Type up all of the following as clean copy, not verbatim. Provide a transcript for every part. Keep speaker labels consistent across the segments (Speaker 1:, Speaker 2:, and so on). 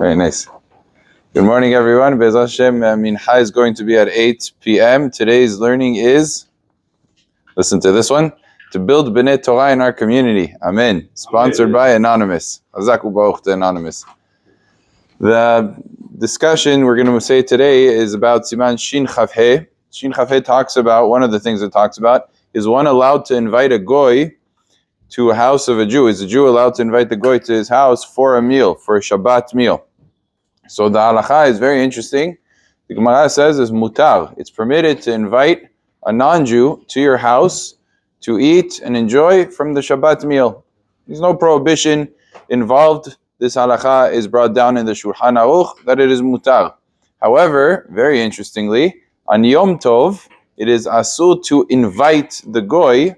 Speaker 1: Very nice. Good morning, everyone. Be'ez Hashem, Mincha is going to be at 8 p.m. Today's learning is, listen to this one, to build B'nai Torah in our community. Amen. Sponsored by Anonymous. Hazak u'baruch to Anonymous. The discussion we're going to say today is about Siman Shin Chaf He. Shin Chaf He talks about, one of the things it talks about, is one allowed to invite a Goy to a house of a Jew? Is a Jew allowed to invite the Goy to his house for a meal, for a Shabbat meal? So the halacha is very interesting. The Gemara says is mutar. It's permitted to invite a non-Jew to your house to eat and enjoy from the Shabbat meal. There's no prohibition involved. This halacha is brought down in the Shulchan Aruch that it is mutar. However, very interestingly, on Yom Tov, it is asur to invite the Goy,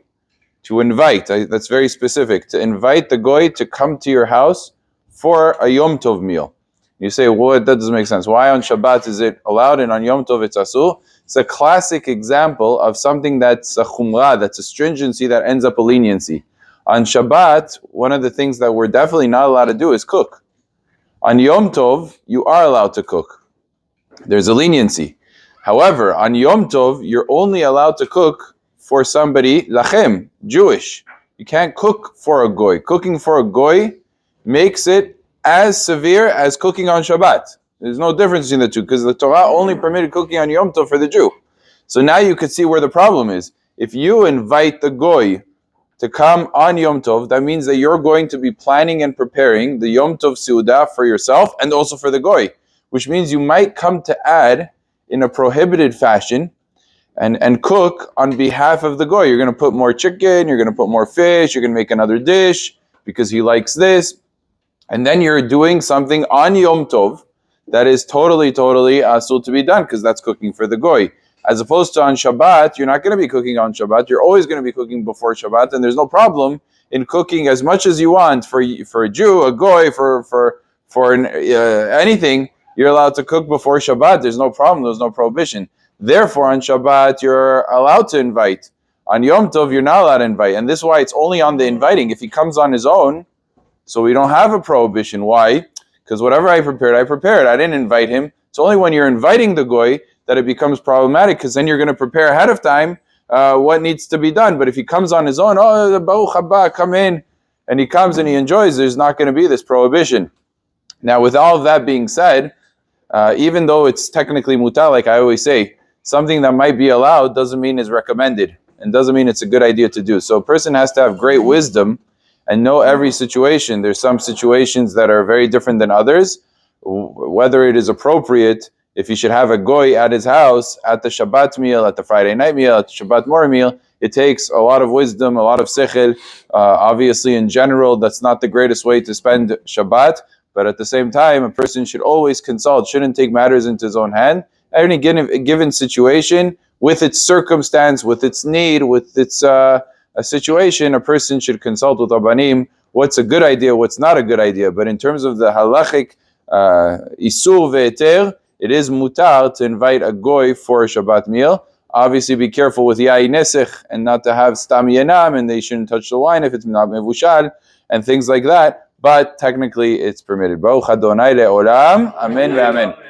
Speaker 1: that's very specific, to invite the Goy to come to your house for a Yom Tov meal. You say, well, that doesn't make sense. Why on Shabbat is it allowed and on Yom Tov it's asur? It's a classic example of something that's a chumrah, that's a stringency that ends up a leniency. On Shabbat, one of the things that we're definitely not allowed to do is cook. On Yom Tov, you are allowed to cook. There's a leniency. However, on Yom Tov, you're only allowed to cook for somebody, lachem, Jewish. You can't cook for a goy. Cooking for a goy makes it as severe as cooking on Shabbat. There's no difference between the two because the Torah only permitted cooking on Yom Tov for the Jew. So now you could see where the problem is. If you invite the Goy to come on Yom Tov, that means that you're going to be planning and preparing the Yom Tov Seudah for yourself and also for the Goy, which means you might come to add in a prohibited fashion and cook on behalf of the Goy. You're going to put more chicken, you're going to put more fish, you're going to make another dish because he likes this. And then you're doing something on Yom Tov that is totally asur to be done because that's cooking for the Goy. As opposed to on Shabbat, you're not going to be cooking on Shabbat. You're always going to be cooking before Shabbat, and there's no problem in cooking as much as you want for a Jew, a Goy, for anything. You're allowed to cook before Shabbat. There's no problem. There's no prohibition. Therefore, on Shabbat, you're allowed to invite. On Yom Tov, you're not allowed to invite, and this is why it's only on the inviting. If he comes on his own, so we don't have a prohibition. Why? Because whatever I prepared. I didn't invite him. It's only when you're inviting the Goy that it becomes problematic, because then you're going to prepare ahead of time what needs to be done. But if he comes on his own, Baruch haba, come in, and he comes and he enjoys, there's not going to be this prohibition. Now, with all of that being said, even though it's technically mutar, like I always say, something that might be allowed doesn't mean it's recommended, and doesn't mean it's a good idea to do. So a person has to have great wisdom and know every situation. There's some situations that are very different than others. Whether it is appropriate, if you should have a Goy at his house, at the Shabbat meal, at the Friday night meal, at the Shabbat morning meal, it takes a lot of wisdom, a lot of sechel. Obviously, in general, that's not the greatest way to spend Shabbat, but at the same time, a person should always consult, shouldn't take matters into his own hand. Any given situation, with its circumstance, with its need, with its a situation, a person should consult with Rabbanim what's a good idea, what's not a good idea. But in terms of the halachic isur ve'eter, it is mutar to invite a Goy for a Shabbat meal. Obviously be careful with yayin nesech and not to have stam yenam, and they shouldn't touch the wine if it's not mevushal and things like that. But technically it's permitted. Baruch Adonai le'olam. Amen ve'amen.